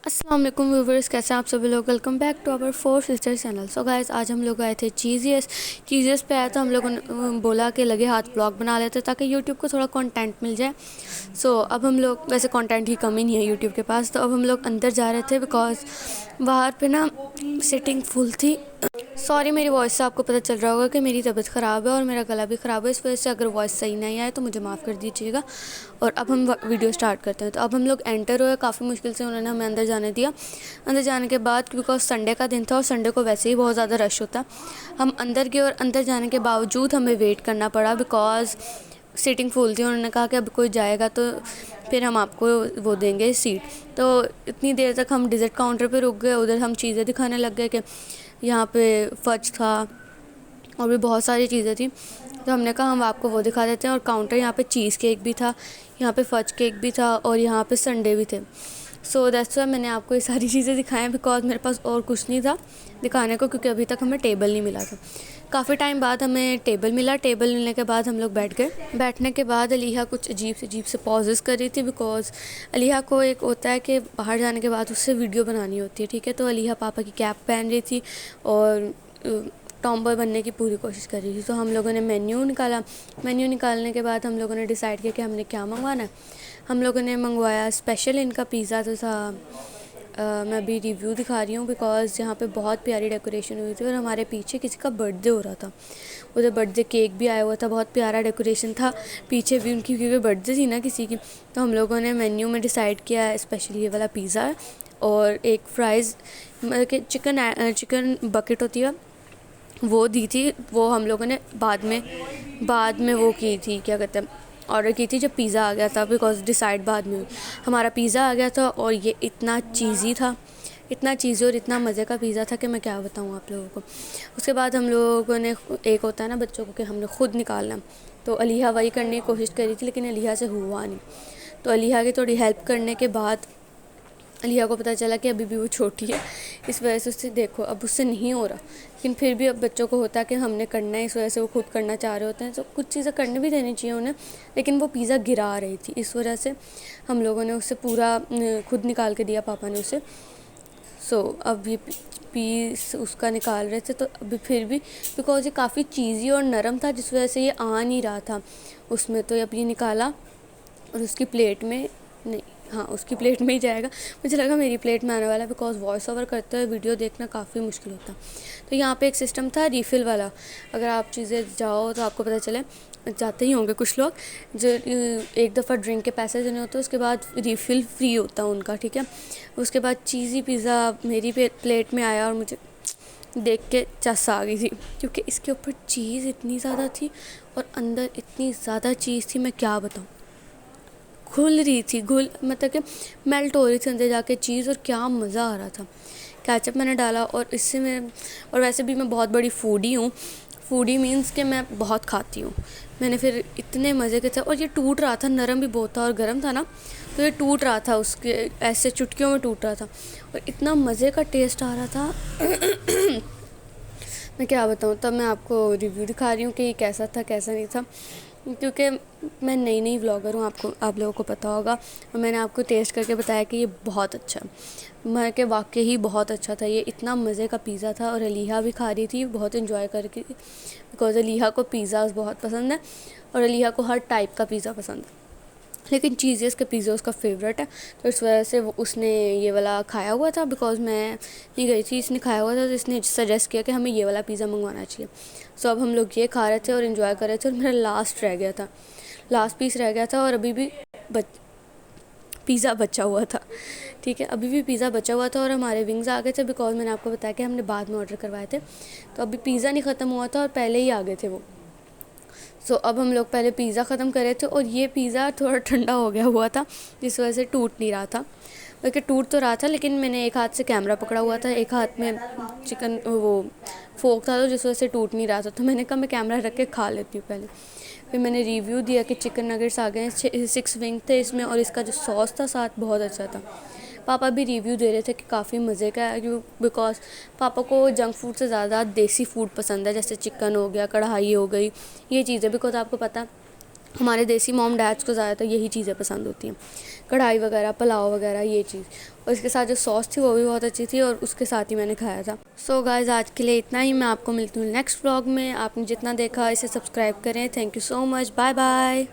अस्सलाम वालेकुम व्यूवर्स, कैसे हैं आप सभी लोग। Welcome back to our four sister channel. So guys, आज हम लोग आए थे चीज़ियस पे आया था। हम लोगों ने बोला कि लगे हाथ ब्लॉग बना लेते ताकि यूट्यूब को थोड़ा कंटेंट मिल जाए। सो अब हम लोग, वैसे कंटेंट की कमी नहीं है यूट्यूब के पास, तो अब हम लोग अंदर जा रहे थे बिकॉज बाहर पे ना सिटिंग फुल थी। सॉरी, मेरी वॉइस से आपको पता चल रहा होगा कि मेरी तबीयत ख़राब है और मेरा गला भी ख़राब है। इस वजह से अगर वॉइस सही नहीं आए तो मुझे माफ़ कर दीजिएगा। और अब हम वीडियो स्टार्ट करते हैं। तो अब हम लोग एंटर हुए, काफ़ी मुश्किल से उन्होंने हमें अंदर जाने दिया। अंदर जाने के बाद, बिकॉज संडे का दिन था और संडे को वैसे ही बहुत ज़्यादा रश होता, हम अंदर गए और अंदर जाने के बावजूद हमें वेट करना पड़ा बिकॉज सीटिंग फुल थी। उन्होंने कहा कि अब कोई जाएगा तो फिर हम आपको वो देंगे सीट। तो इतनी देर तक हम डिज़र्ट काउंटर पे रुक गए। उधर हम चीज़ें दिखाने लग गए कि यहाँ पे फज था और भी बहुत सारी चीज़ें थी। तो हमने कहा हम आपको वो दिखा देते हैं। और काउंटर यहाँ पे चीज़ केक भी था, यहाँ पे फज केक भी था और यहाँ पे संडे भी थे। सो दैट्स वाई मैंने आपको ये सारी चीज़ें दिखाएँ बिकॉज मेरे पास और कुछ नहीं था दिखाने को, क्योंकि अभी तक हमें टेबल नहीं मिला था। काफ़ी टाइम बाद हमें टेबल मिला। टेबल मिलने के बाद हम लोग बैठ गए। बैठने के बाद अलीहा कुछ अजीब से पॉजेस कर रही थी बिकॉज अलीहा को एक होता है कि बाहर जाने के बाद उससे वीडियो बनानी होती है, ठीक है। तो अलीहा पापा की कैप पहन रही थी और टॉम बॉय बनने की पूरी कोशिश कर रही थी। तो हम लोगों ने मेन्यू निकाला। मेन्यू निकालने के बाद हम लोगों ने डिसाइड किया कि हमने क्या मंगवाना है। हम लोगों ने मंगवाया स्पेशल इनका पिज़्ज़ा जो था। मैं अभी रिव्यू दिखा रही हूँ बिकॉज यहाँ पे बहुत प्यारी डेकोरेशन हुई थी और हमारे पीछे किसी का बर्थडे हो रहा था। उधर बर्थडे केक भी आया हुआ था, बहुत प्यारा डेकोरेशन था पीछे भी उनकी, क्योंकि बर्थडे थी ना किसी की। तो हम लोगों ने मेन्यू में डिसाइड किया स्पेशली ये वाला पिज़्ज़ा और एक फ्राइज़, मतलब कि चिकन बकेट होती है वो दी थी। वो हम लोगों ने बाद में वो की थी, क्या कहते हैं, ऑर्डर की थी जब पिज़्ज़ा आ गया था, बिकॉज डिसाइड बाद में हुई। हमारा पिज़्ज़ा आ गया था और ये इतना चीज़ी था, इतना चीज़ी और इतना मज़े का पिज़्ज़ा था कि मैं क्या बताऊँ आप लोगों को। उसके बाद हम लोगों ने, एक होता है ना बच्चों को कि हमने ख़ुद निकालना, तो अलीहा वही करने की कोशिश करी थी लेकिन अलीहा से हुआ नहीं। तो अलीहा की थोड़ी हेल्प करने के बाद अलिया को पता चला कि अभी भी वो छोटी है, इस वजह से उससे देखो अब उससे नहीं हो रहा। लेकिन फिर भी अब बच्चों को होता है कि हमने करना है, इस वजह से वो खुद करना चाह रहे होते हैं। तो कुछ चीज़ें करने भी देनी चाहिए उन्हें, लेकिन वो पिज़्ज़ा गिरा रही थी, इस वजह से हम लोगों ने उससे पूरा खुद निकाल के दिया, पापा ने उसे। सो अब ये पीस उसका निकाल रहे थे। तो अभी फिर भी बिकॉज ये काफ़ी चीज़ी और नरम था जिस वजह से ये आ नहीं रहा था उसमें। तो अब ये निकाला और उसकी प्लेट में, नहीं हाँ उसकी प्लेट में ही जाएगा। मुझे लगा मेरी प्लेट में आने वाला है बिकॉज वॉइस ओवर करते हुए वीडियो देखना काफ़ी मुश्किल होता। तो यहाँ पे एक सिस्टम था रीफ़िल वाला, अगर आप चीज़ें जाओ तो आपको पता चले, जाते ही होंगे कुछ लोग, जो एक दफ़ा ड्रिंक के पैसे देने होते हैं उसके बाद रीफ़िल फ्री होता है उनका, ठीक है। उसके बाद चीज़ी पिज़्ज़ा मेरी प्लेट में आया और मुझे देख के चस आ गई थी, क्योंकि इसके ऊपर चीज़ इतनी ज़्यादा थी और अंदर इतनी ज़्यादा चीज़ थी, मैं क्या बताऊँ। घुल रही थी, मतलब कि मेल्ट हो रही थी अंदर जाके चीज़, और क्या मज़ा आ रहा था। केचप मैंने डाला और इससे मैं, और वैसे भी मैं बहुत बड़ी फूडी हूँ। फूडी मीन्स कि मैं बहुत खाती हूँ। मैंने फिर इतने मज़े के थे, और ये टूट रहा था, नरम भी बहुत था और गर्म था ना, तो ये टूट रहा था, उसके ऐसे चुटकियों में टूट रहा था और इतना मज़े का टेस्ट आ रहा था। मैं क्या बताऊँ, तब मैं आपको रिव्यू दिखा रही हूँ कि ये कैसा था कैसा नहीं था, क्योंकि मैं नई व्लॉगर हूँ, आप लोगों को पता होगा। और मैंने आपको टेस्ट करके बताया कि ये बहुत अच्छा है, मैं कि वाकई ही बहुत अच्छा था। ये इतना मज़े का पिज़्ज़ा था और अलीहा भी खा रही थी बहुत इन्जॉय करके, बिकॉज अलीहा को पिज़्ज़ा बहुत पसंद है और अलीहा को हर टाइप का पिज़्ज़ा पसंद है, लेकिन चीज़ेस का पिज़्ज़ा उसका फेवरेट है। तो इस वजह से उसने ये वाला खाया हुआ था, बिकॉज मैं नहीं गई थी, इसने खाया हुआ था, तो इसने सजेस्ट किया कि हमें ये वाला पिज़्ज़ा मंगवाना चाहिए। सो अब हम लोग ये खा रहे थे और इन्जॉय कर रहे थे, और मेरा लास्ट पीस रह गया था और अभी भी पिज़्ज़ा बचा हुआ था, ठीक है। अभी भी पिज़्ज़ा बचा हुआ था और हमारे विंग्स आ गए थे, बिकॉज मैंने आपको बताया कि हमने बाद में ऑर्डर करवाए थे। तो अभी पिज़्ज़ा नहीं ख़त्म हुआ था और पहले ही आ गए थे वो। सो अब हम लोग पहले पिज़्ज़ा ख़त्म कर रहे थे और ये पिज़्ज़ा थोड़ा ठंडा हो गया हुआ था, जिस वजह से टूट नहीं रहा था। बल्कि टूट तो रहा था, लेकिन मैंने एक हाथ से कैमरा पकड़ा हुआ था, एक हाथ में चिकन वो फोक था, तो जिस वजह से टूट नहीं रहा था। तो मैंने कहा मैं कैमरा रख के खा लेती हूँ पहले। फिर मैंने रिव्यू दिया कि चिकन नगेट्स आ गए हैं, 6 विंग थे इसमें, और इसका जो सॉस था साथ बहुत अच्छा था। पापा भी रिव्यू दे रहे थे कि काफ़ी मज़े का है, बिकॉज पापा को जंक फूड से ज़्यादा देसी फूड पसंद है, जैसे चिकन हो गया, कढ़ाई हो गई, ये चीज़ें। बिकॉज आपको पता हमारे देसी मॉम डैड्स को ज़्यादातर यही चीज़ें पसंद होती हैं, कढ़ाई वगैरह, पुलाव वगैरह, ये चीज़। और इसके साथ जो सॉस थी वो भी बहुत अच्छी थी और उसके साथ ही मैंने खाया था। सो गाइस, आज के लिए इतना ही। मैं आपको मिलती हूँ नेक्स्ट व्लॉग में। आपने जितना देखा इसे सब्सक्राइब करें। Thank you so much. Bye bye.